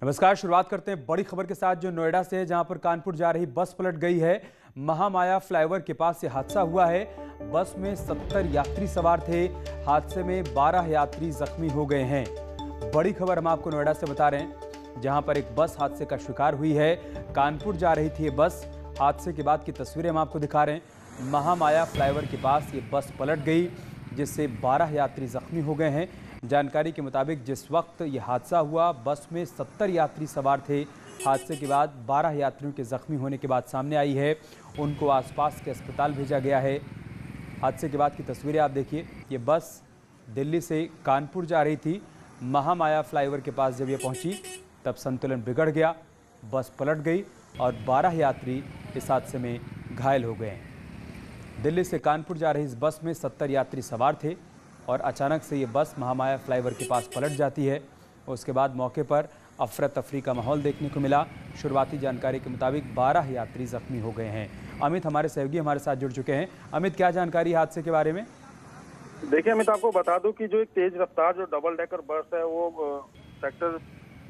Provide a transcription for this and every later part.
नमस्कार। शुरुआत करते हैं बड़ी खबर के साथ जो नोएडा से है, जहां पर कानपुर जा रही बस पलट गई है। महामाया फ्लाईओवर के पास से हादसा हुआ है। बस में 70 यात्री सवार थे। हादसे में 12 यात्री जख्मी हो गए हैं। बड़ी खबर हम आपको नोएडा से बता रहे हैं, जहां पर एक बस हादसे का शिकार हुई है। कानपुर जा रही थी ये बस। हादसे के बाद की तस्वीरें हम आपको दिखा रहे हैं। महामाया फ्लाईओवर के पास ये बस पलट गई, जिससे 12 यात्री जख्मी हो गए हैं। जानकारी के मुताबिक जिस वक्त ये हादसा हुआ, बस में 70 यात्री सवार थे। हादसे के बाद 12 यात्रियों के जख्मी होने की बात सामने आई है। उनको आसपास के अस्पताल भेजा गया है। हादसे के बाद की तस्वीरें आप देखिए। ये बस दिल्ली से कानपुर जा रही थी। महामाया फ्लाईओवर के पास जब ये पहुंची, तब संतुलन बिगड़ गया, बस पलट गई और 12 यात्री इस हादसे में घायल हो गए हैं। दिल्ली से कानपुर जा रही इस बस में 70 यात्री सवार थे और अचानक से ये बस महामाया फ्लाईओवर के पास पलट जाती है। उसके बाद मौके पर अफरा तफरी का माहौल देखने को मिला। शुरुआती जानकारी के मुताबिक 12 यात्री जख्मी हो गए हैं। अमित हमारे सहयोगी हमारे साथ जुड़ चुके हैं। अमित, क्या जानकारी हादसे के बारे में? देखिए अमित, आपको बता दूं कि जो एक तेज रफ्तार जो डबल डेकर बस है वो सेक्टर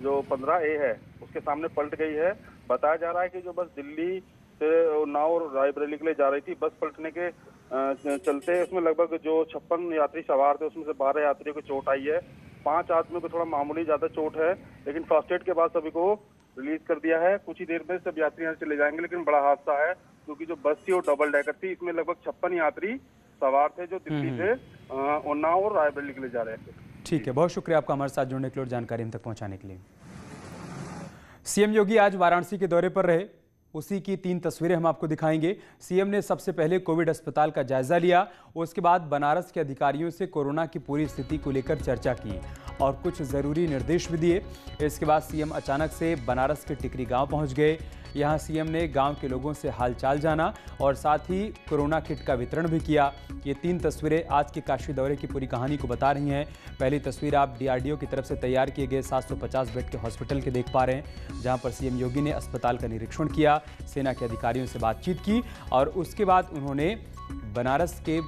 जो 15A है उसके सामने पलट गई है। बताया जा रहा है कि जो बस दिल्ली से उन्नाव और रायबरेली के लिए जा रही थी, बस पलटने के चलते उसमें लगभग जो 56 यात्री सवार थे उसमें से 12 यात्रियों को चोट आई है। 5 आदमियों को थोड़ा मामूली ज्यादा चोट है, लेकिन फर्स्ट एड के बाद सभी को रिलीज कर दिया है। कुछ ही देर में सब यात्री यहाँ चले जाएंगे। लेकिन बड़ा हादसा है क्योंकि जो बस थी वो डबल डेकर थी। इसमें लगभग 56 यात्री सवार थे जो दिल्ली से उन्नाव और रायबरेली के लिए जा रहे थे। ठीक है, बहुत शुक्रिया आपका हमारे साथ जुड़ने के लिए और जानकारी हम तक पहुंचाने के लिए। सीएम योगी आज वाराणसी के दौरे पर रहे। उसी की 3 तस्वीरें हम आपको दिखाएंगे। सीएम ने सबसे पहले कोविड अस्पताल का जायजा लिया। उसके बाद बनारस के अधिकारियों से कोरोना की पूरी स्थिति को लेकर चर्चा की और कुछ जरूरी निर्देश भी दिए। इसके बाद सीएम अचानक से बनारस के टिकरी गांव पहुंच गए। यहां सीएम ने गांव के लोगों से हालचाल जाना और साथ ही कोरोना किट का वितरण भी किया। ये 3 तस्वीरें आज के काशी दौरे की पूरी कहानी को बता रही हैं। पहली तस्वीर आप डीआरडीओ की तरफ से तैयार किए गए 750 बेड के हॉस्पिटल के देख पा रहे हैं, जहां पर सीएम योगी ने अस्पताल का निरीक्षण किया, सेना के अधिकारियों से बातचीत की और उसके बाद उन्होंने बनारस के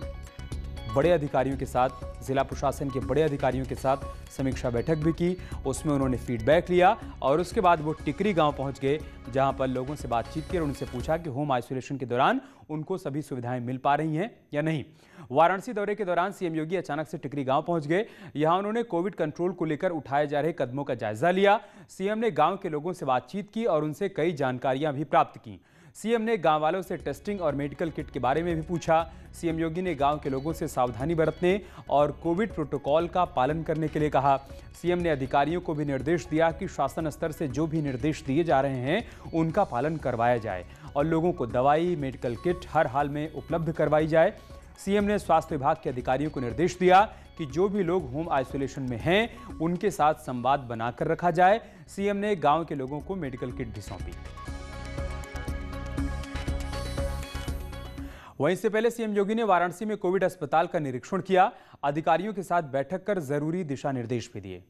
बड़े अधिकारियों के साथ, जिला प्रशासन के बड़े अधिकारियों के साथ समीक्षा बैठक भी की। उसमें उन्होंने फीडबैक लिया और उसके बाद वो टिकरी गांव पहुंच गए, जहां पर लोगों से बातचीत की और उनसे पूछा कि होम आइसोलेशन के दौरान उनको सभी सुविधाएं मिल पा रही हैं या नहीं। वाराणसी दौरे के दौरान सीएम योगी अचानक से टिकरी गांव पहुंच गए। यहां उन्होंने कोविड कंट्रोल को लेकर उठाए जा रहे कदमों का जायजा लिया। सीएम ने गांव के लोगों से बातचीत की और उनसे कई जानकारियां भी प्राप्त की। सीएम ने गांव वालों से टेस्टिंग और मेडिकल किट के बारे में भी पूछा। सीएम योगी ने गांव के लोगों से सावधानी बरतने और कोविड प्रोटोकॉल का पालन करने के लिए कहा। सीएम ने अधिकारियों को भी निर्देश दिया कि शासन स्तर से जो भी निर्देश दिए जा रहे हैं उनका पालन करवाया जाए और लोगों को दवाई, मेडिकल किट हर हाल में उपलब्ध करवाई जाए। सीएम ने स्वास्थ्य विभाग के अधिकारियों को निर्देश दिया कि जो भी लोग होम आइसोलेशन में हैं उनके साथ संवाद बनाकर रखा जाए। सीएम ने गाँव के लोगों को मेडिकल किट भी सौंपी। वहीं से पहले सीएम योगी ने वाराणसी में कोविड अस्पताल का निरीक्षण किया। अधिकारियों के साथ बैठक कर जरूरी दिशा निर्देश भी दिए।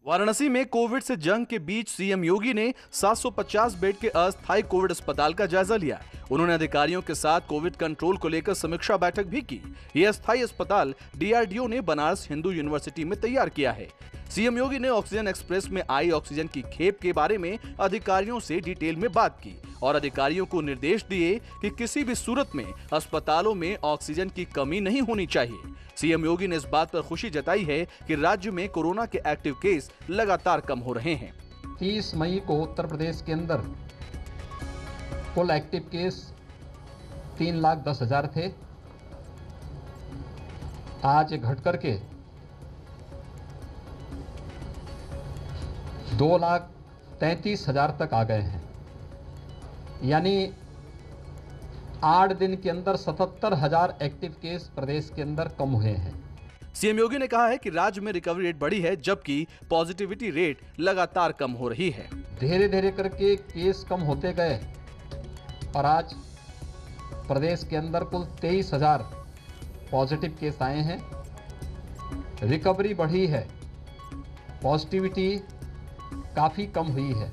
वाराणसी में कोविड से जंग के बीच सीएम योगी ने 750 बेड के अस्थायी कोविड अस्पताल का जायजा लिया। उन्होंने अधिकारियों के साथ कोविड कंट्रोल को लेकर समीक्षा बैठक भी की। यह अस्थायी अस्पताल डीआरडीओ ने बनारस हिंदू यूनिवर्सिटी में तैयार किया है। सीएम योगी ने ऑक्सीजन एक्सप्रेस में आई ऑक्सीजन की खेप के बारे में अधिकारियों से डिटेल में बात की और अधिकारियों को निर्देश दिए कि किसी भी सूरत में अस्पतालों में ऑक्सीजन की कमी नहीं होनी चाहिए। सीएम योगी ने इस बात पर खुशी जताई है कि राज्य में कोरोना के एक्टिव केस लगातार कम हो रहे हैं। 30 मई को उत्तर प्रदेश के अंदर कुल एक्टिव केस 3,10,000 थे। आज घट करके 2,33,000 तक आ गए हैं। यानी 8 दिन के अंदर 77,000 एक्टिव केस प्रदेश के अंदर कम हुए हैं। सीएम योगी ने कहा है कि राज्य में रिकवरी रेट बढ़ी है, जबकि पॉजिटिविटी रेट लगातार कम हो रही है। धीरे धीरे करके केस कम होते गए और आज प्रदेश के अंदर कुल 23,000 पॉजिटिव केस आए हैं। रिकवरी बढ़ी है, पॉजिटिविटी काफी कम हुई है।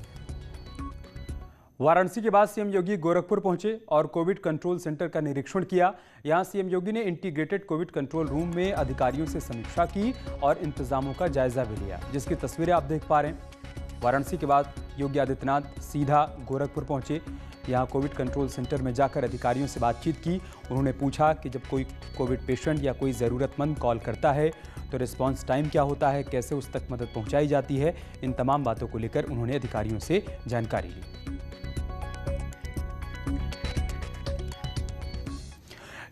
वाराणसी के बाद सीएम योगी गोरखपुर पहुंचे और कोविड कंट्रोल सेंटर का निरीक्षण किया। यहां सीएम योगी ने इंटीग्रेटेड कोविड कंट्रोल रूम में अधिकारियों से समीक्षा की और इंतजामों का जायजा भी लिया, जिसकी तस्वीरें आप देख पा रहे हैं। वाराणसी के बाद योगी आदित्यनाथ सीधा गोरखपुर पहुंचे। यहां कोविड कंट्रोल सेंटर में जाकर अधिकारियों से बातचीत की। उन्होंने पूछा कि जब कोई कोविड पेशेंट या कोई ज़रूरतमंद कॉल करता है तो रिस्पांस टाइम क्या होता है, कैसे उस तक मदद पहुंचाई जाती है। इन तमाम बातों को लेकर उन्होंने अधिकारियों से जानकारी ली।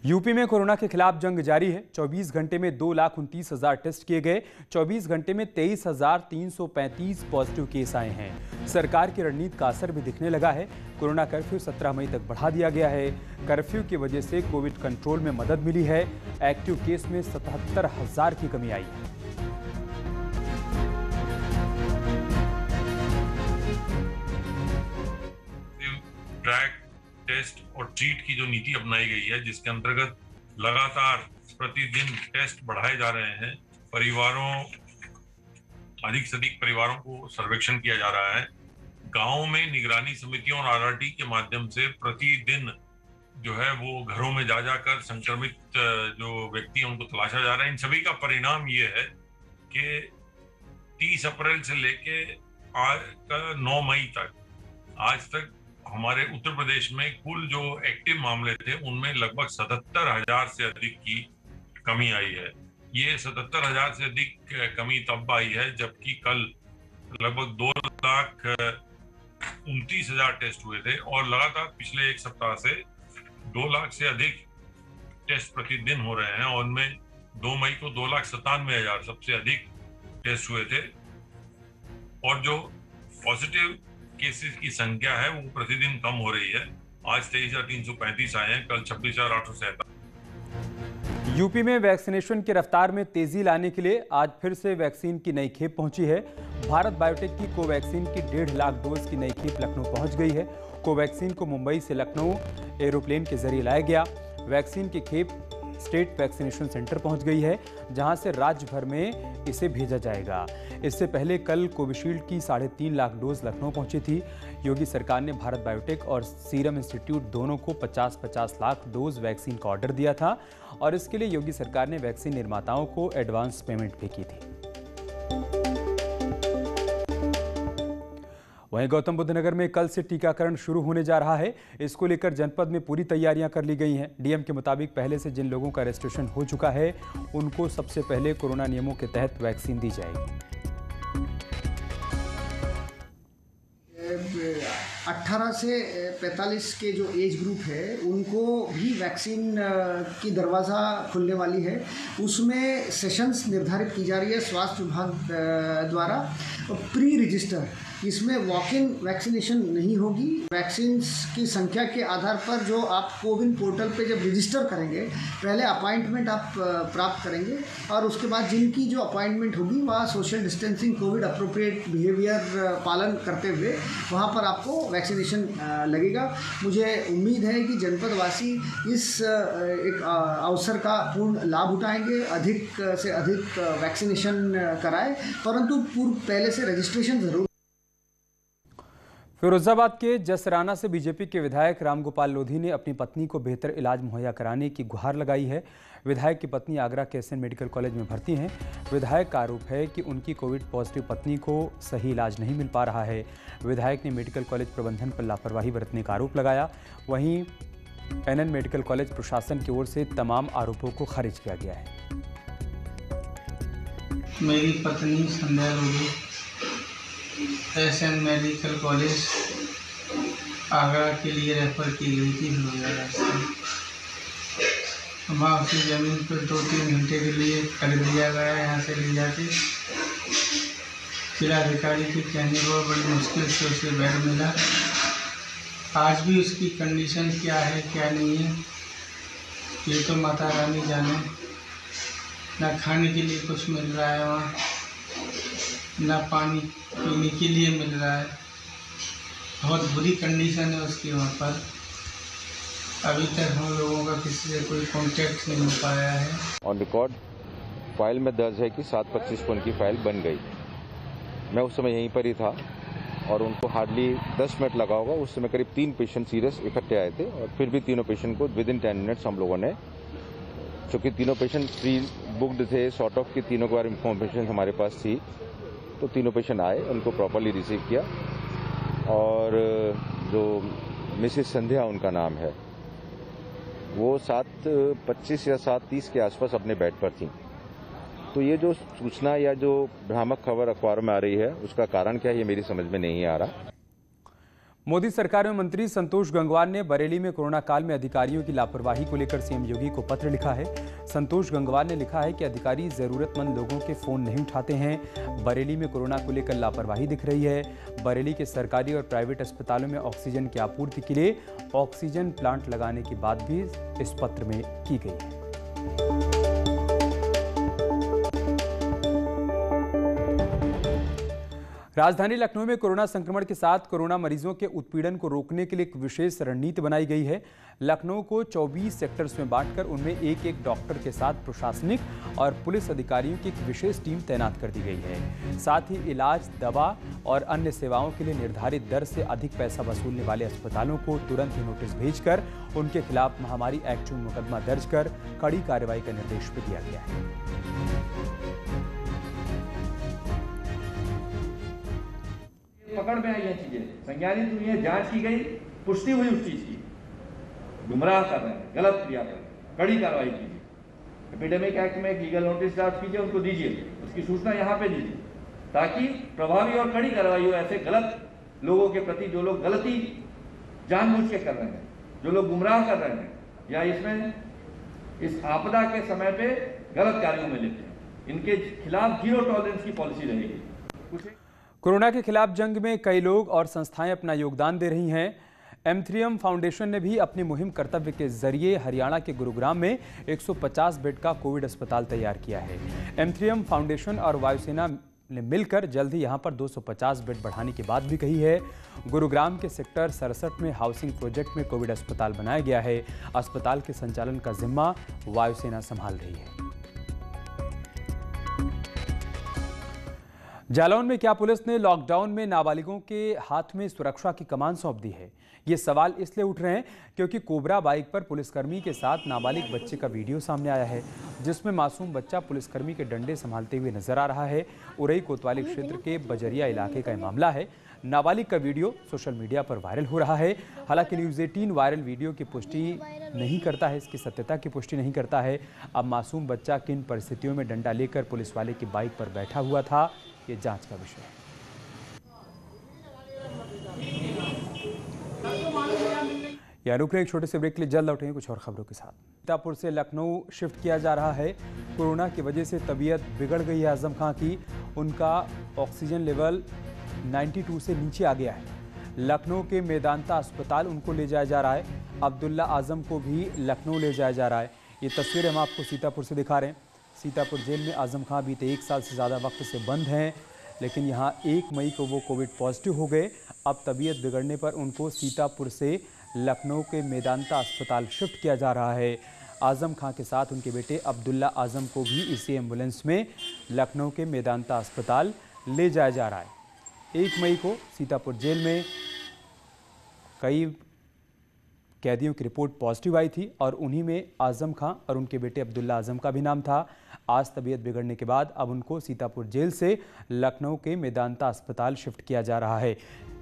यूपी में कोरोना के खिलाफ जंग जारी है। 24 घंटे में 2,29,000 टेस्ट किए गए। 24 घंटे में 23,335 पॉजिटिव केस आए हैं। सरकार की रणनीति का असर भी दिखने लगा है। कोरोना कर्फ्यू 17 मई तक बढ़ा दिया गया है। कर्फ्यू की वजह से कोविड कंट्रोल में मदद मिली है। एक्टिव केस में 77,000 की कमी आई है। टेस्ट और ट्रीट की जो नीति अपनाई गई है, जिसके अंतर्गत लगातार प्रतिदिन टेस्ट बढ़ाए जा रहे हैं, अधिक से अधिक परिवारों को सर्वेक्षण किया जा रहा है। गांवों में निगरानी समितियों और आरआरटी के माध्यम से प्रतिदिन जो है वो घरों में जा जाकर संक्रमित जो व्यक्ति हैं उनको तलाशा जा रहा है। इन सभी का परिणाम ये है कि 30 अप्रैल से लेके आज 9 मई तक आज तक हमारे उत्तर प्रदेश में कुल जो एक्टिव मामले थे उनमें लगभग 77,000 से अधिक की कमी आई है। ये 77,000 से अधिक कमी तब आई है जबकि कल लगभग 2,29,000 टेस्ट हुए थे और लगातार पिछले एक सप्ताह से 2 लाख से अधिक टेस्ट प्रतिदिन हो रहे हैं और उनमें 2 मई को 2,97,000 सबसे अधिक टेस्ट हुए थे और जो पॉजिटिव केसेस की संख्या है वो प्रतिदिन कम हो रही है। आज 23,335 आए हैं, कल 26,867। यूपी में वैक्सीनेशन की रफ्तार में तेजी लाने के लिए आज फिर से वैक्सीन की नई खेप पहुंची है। भारत बायोटेक की कोवैक्सीन की 1.5 लाख डोज की नई खेप लखनऊ पहुंच गई है। कोवैक्सीन को मुंबई से लखनऊ एरोप्लेन के जरिए लाया गया। वैक्सीन की खेप स्टेट वैक्सीनेशन सेंटर पहुंच गई है, जहां से राज्य भर में इसे भेजा जाएगा। इससे पहले कल कोविशील्ड की 3.5 लाख डोज लखनऊ पहुंची थी। योगी सरकार ने भारत बायोटेक और सीरम इंस्टीट्यूट दोनों को 50-50 लाख डोज वैक्सीन का ऑर्डर दिया था और इसके लिए योगी सरकार ने वैक्सीन निर्माताओं को एडवांस पेमेंट भी की थी। वहीं गौतम बुद्ध नगर में कल से टीकाकरण शुरू होने जा रहा है। इसको लेकर जनपद में पूरी तैयारियां कर ली गई हैं। डीएम के मुताबिक पहले से जिन लोगों का रजिस्ट्रेशन हो चुका है उनको सबसे पहले कोरोना नियमों के तहत वैक्सीन दी जाएगी। 18 से 45 के जो एज ग्रुप है उनको भी वैक्सीन की दरवाज़ा खुलने वाली है। उसमें सेशंस निर्धारित की जा रही है स्वास्थ्य विभाग द्वारा। प्री रजिस्टर, इसमें वॉक इन वैक्सीनेशन नहीं होगी। वैक्सीन्स की संख्या के आधार पर जो आप कोविन पोर्टल पे जब रजिस्टर करेंगे, पहले अपॉइंटमेंट आप प्राप्त करेंगे और उसके बाद जिनकी जो अपॉइंटमेंट होगी वहाँ social distancing, Covid appropriate behaviour पालन करते हुए वहाँ पर आपको वैक्सीनेशन लगेगा। मुझे उम्मीद है कि जनपदवासी इस एक अवसर का पूर्ण लाभ उठाएंगे, अधिक से अधिक वैक्सीनेशन कराएं, परंतु पहले से रजिस्ट्रेशन जरूर। फिरोजाबाद के जसराना से बीजेपी के विधायक रामगोपाल लोधी ने अपनी पत्नी को बेहतर इलाज मुहैया कराने की गुहार लगाई है। विधायक की पत्नी आगरा के एसएन मेडिकल कॉलेज में भर्ती हैं। विधायक का आरोप है कि उनकी कोविड पॉजिटिव पत्नी को सही इलाज नहीं मिल पा रहा है। विधायक ने मेडिकल कॉलेज प्रबंधन पर लापरवाही बरतने का आरोप लगाया। वहीं एनएन मेडिकल कॉलेज प्रशासन की ओर से तमाम आरोपों को खारिज किया गया है। मेरी पत्नी Sandhya Lodhi SN medical college Agra के लिए रेफर की गई थी फिरोजाबाद से। वहाँ उसी ज़मीन पर 2-3 घंटे के लिए कर दिया गया। यहाँ से ले जाके जिलाधिकारी के कहने पर बड़ी मुश्किल से उसे बेड मिला। आज भी उसकी कंडीशन क्या है क्या नहीं है ये तो माता रानी जाने। ना खाने के लिए कुछ मिल रहा है वहाँ, ना पानी पीने के लिए मिल रहा है। बहुत बुरी कंडीशन है उसकी वहाँ पर। अभी तक हम लोगों का किसी से कोई कांटेक्ट नहीं हो पाया है। ऑन रिकॉर्ड फाइल में दर्ज है कि 7:25 को उनकी फाइल बन गई। मैं उस समय यहीं पर ही था और उनको हार्डली 10 मिनट लगा होगा। उस समय करीब 3 पेशेंट सीरियस इकट्ठे आए थे और फिर भी तीनों पेशेंट को विदिन 10 मिनट्स हम लोगों ने, चूँकि तीनों पेशेंट प्री बुक्ड थे, सॉर्ट ऑफ की तीनों के बारे में इंफॉर्मेशन हमारे पास थी, तो तीनों पेशेंट आए, उनको प्रॉपरली रिसीव किया और जो मिसेस संध्या उनका नाम है, वो 7:25 या 7:30 के आसपास अपने बेड पर थी। तो ये जो सूचना या जो भ्रामक खबर अखबारों में आ रही है, उसका कारण क्या है ये मेरी समझ में नहीं आ रहा। मोदी सरकार में मंत्री संतोष गंगवार ने बरेली में कोरोना काल में अधिकारियों की लापरवाही को लेकर सीएम योगी को पत्र लिखा है। संतोष गंगवार ने लिखा है कि अधिकारी जरूरतमंद लोगों के फोन नहीं उठाते हैं। बरेली में कोरोना को लेकर लापरवाही दिख रही है। बरेली के सरकारी और प्राइवेट अस्पतालों में ऑक्सीजन की आपूर्ति के लिए ऑक्सीजन प्लांट लगाने की बात भी इस पत्र में की गई है। राजधानी लखनऊ में कोरोना संक्रमण के साथ कोरोना मरीजों के उत्पीड़न को रोकने के लिए एक विशेष रणनीति बनाई गई है। लखनऊ को 24 सेक्टर्स में बांटकर उनमें एक डॉक्टर के साथ प्रशासनिक और पुलिस अधिकारियों की एक विशेष टीम तैनात कर दी गई है। साथ ही इलाज, दवा और अन्य सेवाओं के लिए निर्धारित दर से अधिक पैसा वसूलने वाले अस्पतालों को तुरंत ही नोटिस भेजकर उनके खिलाफ महामारी एक्ट में मुकदमा दर्ज कर कड़ी कार्रवाई का निर्देश भी दिया गया है। पकड़ में आई ये चीजें, संज्ञानित हुई है, जांच की गई, पुष्टि हुई उस चीज की, गुमराह कर रहे हैं, गलत क्रिया कर रहे हैं, कड़ी कार्रवाई कीजिए। एपिडेमिक एक्ट में एक लीगल नोटिस ड्राफ्ट कीजिए, उनको दीजिए, उसकी सूचना यहाँ पे दीजिए, ताकि प्रभावी और कड़ी कार्रवाई हो ऐसे गलत लोगों के प्रति, जो लोग गलती जानबूझ के कर रहे हैं, जो लोग गुमराह कर रहे हैं या इसमें इस आपदा के समय पे गलत कार्यों में लेते हैं। इनके खिलाफ 0 टॉलरेंस की पॉलिसी रहेगी। कोरोना के खिलाफ जंग में कई लोग और संस्थाएं अपना योगदान दे रही हैं। M3M फाउंडेशन ने भी अपनी मुहिम कर्तव्य के जरिए हरियाणा के गुरुग्राम में 150 बेड का कोविड अस्पताल तैयार किया है। M3M फाउंडेशन और वायुसेना ने मिलकर जल्द ही यहां पर 250 बेड बढ़ाने की बात भी कही है। गुरुग्राम के सेक्टर 67 में हाउसिंग प्रोजेक्ट में कोविड अस्पताल बनाया गया है। अस्पताल के संचालन का जिम्मा वायुसेना संभाल रही है। जालौन में क्या पुलिस ने लॉकडाउन में नाबालिगों के हाथ में सुरक्षा की कमान सौंप दी है? ये सवाल इसलिए उठ रहे हैं क्योंकि कोबरा बाइक पर पुलिसकर्मी के साथ नाबालिग बच्चे का वीडियो सामने आया है, जिसमें मासूम बच्चा पुलिसकर्मी के डंडे संभालते हुए नजर आ रहा है। उरई कोतवाली क्षेत्र के बजरिया इलाके का मामला है। नाबालिग का वीडियो सोशल मीडिया पर वायरल हो रहा है। हालांकि न्यूज़ 18 वायरल वीडियो की पुष्टि नहीं करता है, इसकी सत्यता की पुष्टि नहीं करता है। अब मासूम बच्चा किन परिस्थितियों में डंडा लेकर पुलिस वाले की बाइक पर बैठा हुआ था, ये जांच का विषय है। या रुक रहे एक छोटे से ब्रेक के लिए, जल्द लौटेंगे कुछ और खबरों के साथ। सीतापुर से लखनऊ शिफ्ट किया जा रहा है। कोरोना की वजह से तबीयत बिगड़ गई है आजम खां की। उनका ऑक्सीजन लेवल 92 से नीचे आ गया है। लखनऊ के मेदांता अस्पताल उनको ले जाया जा रहा है। अब्दुल्ला आजम को भी लखनऊ ले जाया जा रहा है। ये तस्वीर हम आपको सीतापुर से दिखा रहे हैं। सीतापुर जेल में आजम खां बीते 1 साल से ज़्यादा वक्त से बंद हैं, लेकिन यहाँ 1 मई को वो कोविड पॉजिटिव हो गए। अब तबीयत बिगड़ने पर उनको सीतापुर से लखनऊ के मेदांता अस्पताल शिफ्ट किया जा रहा है। आजम खां के साथ उनके बेटे अब्दुल्ला आजम को भी इसी एम्बुलेंस में लखनऊ के मेदांता अस्पताल ले जाया जा रहा है। 1 मई को सीतापुर जेल में कई कैदियों की रिपोर्ट पॉजिटिव आई थी और उन्हीं में आजम खां और उनके बेटे अब्दुल्ला आजम का भी नाम था। आज तबीयत बिगड़ने के बाद अब उनको सीतापुर जेल से लखनऊ के मेदांता अस्पताल शिफ्ट किया जा रहा है।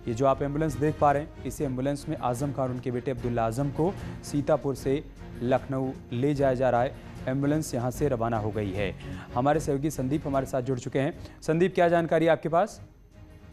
ये जो आप एम्बुलेंस देख पा रहे हैं, इसी एम्बुलेंस में आजम खां और उनके बेटे अब्दुल्ला आजम को सीतापुर से लखनऊ ले जाया जा रहा है। एम्बुलेंस यहां से रवाना हो गई है। हमारे सहयोगी संदीप हमारे साथ जुड़ चुके हैं। संदीप, क्या जानकारी है आपके पास?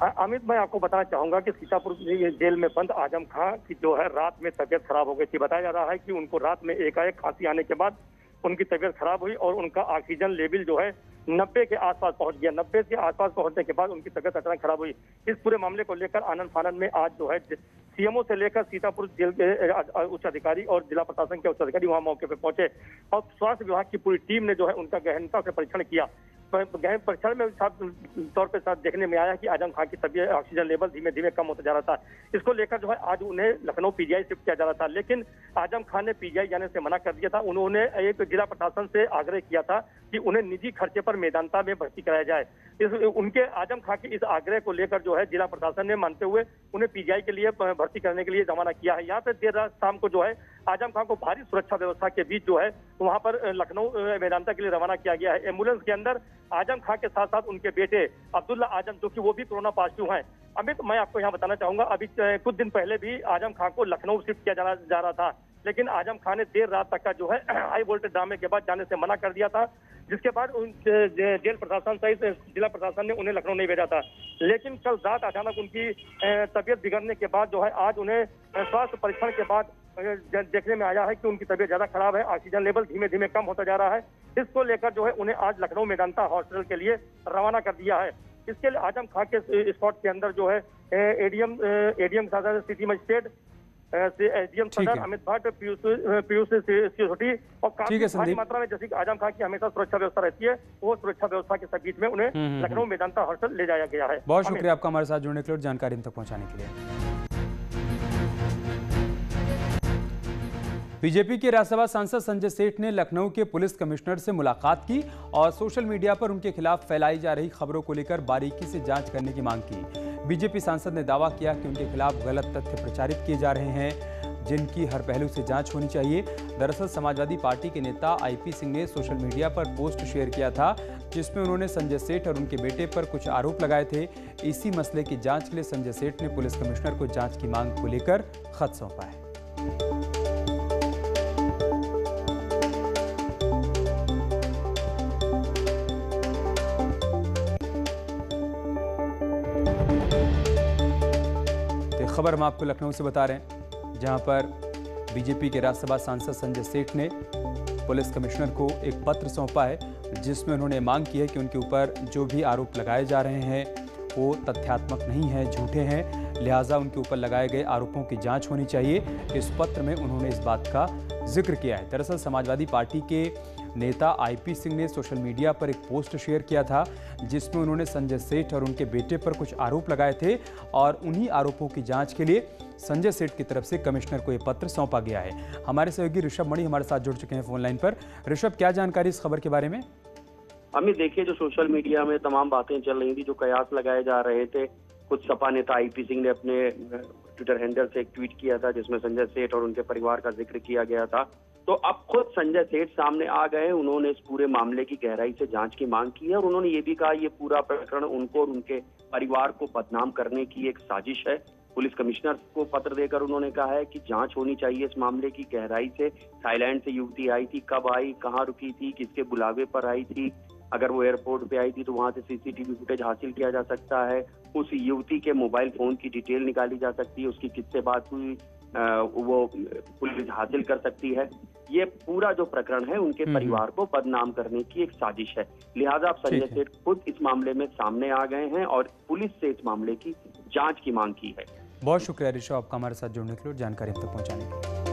अमित, मैं आपको बताना चाहूंगा कि सीतापुर जेल में बंद आजम खां की जो है रात में तबीयत खराब हो गई थी। बताया जा रहा है कि उनको रात में एकाएक खांसी आने के बाद उनकी तबीयत खराब हुई और उनका ऑक्सीजन लेवल जो है 90 के आसपास पहुंच गया। 90 के आसपास पहुंचने के बाद उनकी तबीयत अचानक खराब हुई। इस पूरे मामले को लेकर आनंद फानंद में आज जो है सीएमओ से लेकर सीतापुर जेल के उच्च अधिकारी और जिला प्रशासन के उच्च अधिकारी वहां मौके पर पहुंचे और स्वास्थ्य विभाग की पूरी टीम ने जो है उनका गहनता से परीक्षण किया। गहन परीक्षण में साफ तौर पर साथ देखने में आया कि आजम खां की तबीयत ऑक्सीजन लेवल धीमे धीमे कम होता जा रहा था। इसको लेकर जो है आज उन्हें लखनऊ पीजीआई शिफ्ट किया जा रहा था, लेकिन आजम खां ने पीजीआई जाने से मना कर दिया था। उन्होंने एक जिला प्रशासन से आग्रह किया था कि उन्हें निजी खर्चे पर मेदांता में भर्ती कराया जाए। उनके आजम खां के इस आग्रह को लेकर जो है जिला प्रशासन ने मानते हुए उन्हें पीजीआई के लिए भर्ती करने के लिए रवाना किया है। यहाँ पे देर रात शाम को जो है आजम खां को भारी सुरक्षा व्यवस्था के बीच जो है वहां पर लखनऊ मेदांता के लिए रवाना किया गया है। एम्बुलेंस के अंदर आजम खां के साथ साथ उनके बेटे अब्दुल्ला आजम, जो कि वो भी कोरोना पॉजिटिव हैं। अमित, मैं आपको यहाँ बताना चाहूंगा, अभी कुछ दिन पहले भी आजम खां को लखनऊ शिफ्ट किया जा रहा था, लेकिन आजम खां ने देर रात तक का जो है हाई वोल्टेज ड्रामे के बाद जाने से मना कर दिया था, जिसके बाद जेल प्रशासन सहित जिला प्रशासन ने उन्हें लखनऊ नहीं भेजा था। लेकिन कल रात अचानक उनकी तबीयत बिगड़ने के बाद जो है आज उन्हें स्वास्थ्य परीक्षण के बाद देखने में आया है कि उनकी तबीयत ज्यादा खराब है, ऑक्सीजन लेवल धीमे धीमे कम होता जा रहा है। इसको लेकर जो है उन्हें आज लखनऊ मेदांता हॉस्पिटल के लिए रवाना कर दिया है। इसके लिए आजम खां के स्पॉट के अंदर जो है एडीएम सदर सिटी मजिस्ट्रेट एसडीएम सदर अमित भट्ट, पीयूष सिसोटी और काफी भारी मात्रा में, जैसे कि आजम खां की हमेशा सुरक्षा व्यवस्था रहती है, वो सुरक्षा व्यवस्था के बीच में उन्हें लखनऊ मेदांता हॉस्पिटल ले जाया गया है। बहुत शुक्रिया आपका हमारे साथ जुड़ने के लिए, जानकारी हम तक पहुंचाने के लिए। बीजेपी के राज्यसभा सांसद संजय सेठ ने लखनऊ के पुलिस कमिश्नर से मुलाकात की और सोशल मीडिया पर उनके खिलाफ फैलाई जा रही खबरों को लेकर बारीकी से जांच करने की मांग की। बीजेपी सांसद ने दावा किया कि उनके खिलाफ गलत तथ्य प्रचारित किए जा रहे हैं, जिनकी हर पहलू से जांच होनी चाहिए। दरअसल समाजवादी पार्टी के नेता आईपी सिंह ने सोशल मीडिया पर पोस्ट शेयर किया था, जिसमें उन्होंने संजय सेठ और उनके बेटे पर कुछ आरोप लगाए थे। इसी मसले की जांच के लिए संजय सेठ ने पुलिस कमिश्नर को जांच की मांग को लेकर खत सौंपा है। खबर हम आपको लखनऊ से बता रहे हैं, जहां पर बीजेपी के राज्यसभा सांसद संजय सेठ ने पुलिस कमिश्नर को एक पत्र सौंपा है, जिसमें उन्होंने मांग की है कि उनके ऊपर जो भी आरोप लगाए जा रहे हैं वो तथ्यात्मक नहीं है, झूठे हैं, लिहाजा उनके ऊपर लगाए गए आरोपों की जांच होनी चाहिए। इस पत्र में उन्होंने इस बात का जिक्र किया है। दरअसल समाजवादी पार्टी के नेता आईपी सिंह ने सोशल मीडिया पर एक पोस्ट शेयर किया था, जिसमें उन्होंने संजय सेठ और उनके बेटे पर कुछ आरोप लगाए थे और उन्हीं आरोपों की जांच के लिए संजय सेठ की तरफ से कमिश्नर को यह पत्र सौंपा गया है। हमारे सहयोगी ऋषभ मणि हमारे साथ जुड़ चुके हैं फोन लाइन पर। ऋषभ, क्या जानकारी इस खबर के बारे में? अमित, देखिए, जो सोशल मीडिया में तमाम बातें चल रही थी, जो कयास लगाए जा रहे थे, खुद सपा नेता आईपी सिंह ने अपने ट्विटर हैंडल से एक ट्वीट किया था, जिसमें संजय सेठ और उनके परिवार का जिक्र किया गया था। तो अब खुद संजय सेठ सामने आ गए, उन्होंने इस पूरे मामले की गहराई से जांच की मांग की है और उन्होंने ये भी कहा ये पूरा प्रकरण उनको और उनके परिवार को बदनाम करने की एक साजिश है। पुलिस कमिश्नर को पत्र देकर उन्होंने कहा है कि जांच होनी चाहिए इस मामले की गहराई से। थाईलैंड से युवती आई थी, कब आई, कहाँ रुकी थी, किसके बुलावे पर आई थी, अगर वो एयरपोर्ट पे आई थी तो वहां से सीसीटीवी फुटेज हासिल किया जा सकता है, उस युवती के मोबाइल फोन की डिटेल निकाली जा सकती है, उसकी किससे बात हुई वो पुलिस हासिल कर सकती है। ये पूरा जो प्रकरण है उनके परिवार को बदनाम करने की एक साजिश है। लिहाजा अब संजय सेठ खुद इस मामले में सामने आ गए हैं और पुलिस से इस मामले की जांच की मांग की है। बहुत शुक्रिया ऋषभ आपका हमारे साथ जुड़ने के लिए, जानकारी तक पहुंचाने के लिए।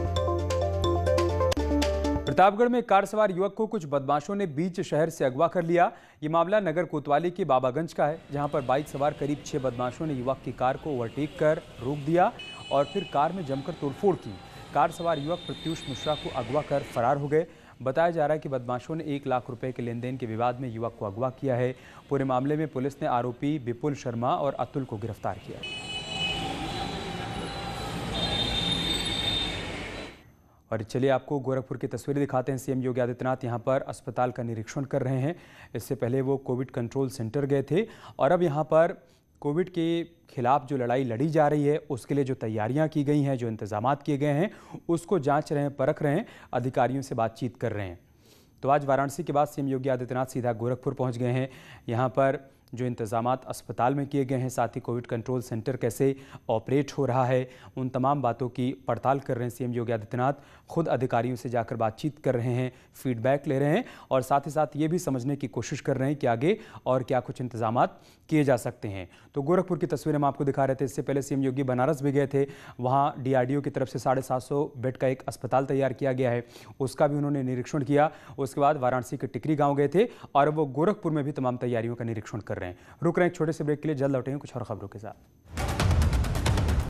प्रतापगढ़ में कार सवार युवक को कुछ बदमाशों ने बीच शहर से अगवा कर लिया। ये मामला नगर कोतवाली के बाबागंज का है, जहां पर बाइक सवार करीब 6 बदमाशों ने युवक की कार को ओवरटेक कर रोक दिया और फिर कार में जमकर तोड़फोड़ की। कार सवार युवक प्रत्युष मिश्रा को अगवा कर फरार हो गए। बताया जा रहा है कि बदमाशों ने 1 लाख रुपए के लेन देन के विवाद में युवक को अगवा किया है। पूरे मामले में पुलिस ने आरोपी विपुल शर्मा और अतुल को गिरफ्तार किया। और चलिए आपको गोरखपुर की तस्वीरें दिखाते हैं। सीएम योगी आदित्यनाथ यहां पर अस्पताल का निरीक्षण कर रहे हैं। इससे पहले वो कोविड कंट्रोल सेंटर गए थे और अब यहां पर कोविड के खिलाफ जो लड़ाई लड़ी जा रही है उसके लिए जो तैयारियां की गई हैं, जो इंतजामात किए गए हैं, उसको जांच रहे हैं, परख रहे हैं, अधिकारियों से बातचीत कर रहे हैं। तो आज वाराणसी के बाद सीएम योगी आदित्यनाथ सीधा गोरखपुर पहुंच गए हैं। यहाँ पर जो इंतजामात अस्पताल में किए गए हैं, साथ ही कोविड कंट्रोल सेंटर कैसे ऑपरेट हो रहा है, उन तमाम बातों की पड़ताल कर रहे हैं सीएम योगी आदित्यनाथ। खुद अधिकारियों से जाकर बातचीत कर रहे हैं, फीडबैक ले रहे हैं और साथ ही साथ ये भी समझने की कोशिश कर रहे हैं कि आगे और क्या कुछ इंतजामात किए जा सकते हैं। तो गोरखपुर की तस्वीरें हम आपको दिखा रहे थे। इससे पहले सीएम योगी बनारस भी गए थे, वहाँ DRDO की तरफ से 750 बेड का एक अस्पताल तैयार किया गया है, उसका भी उन्होंने निरीक्षण किया। उसके बाद वाराणसी के टिकरी गाँव गए थे और वो गोरखपुर में भी तमाम तैयारियों का निरीक्षण कर रहे हैं। रुक रहे हैं एक छोटे से ब्रेक के लिए, जल्द लौटेंगे कुछ और खबरों के साथ।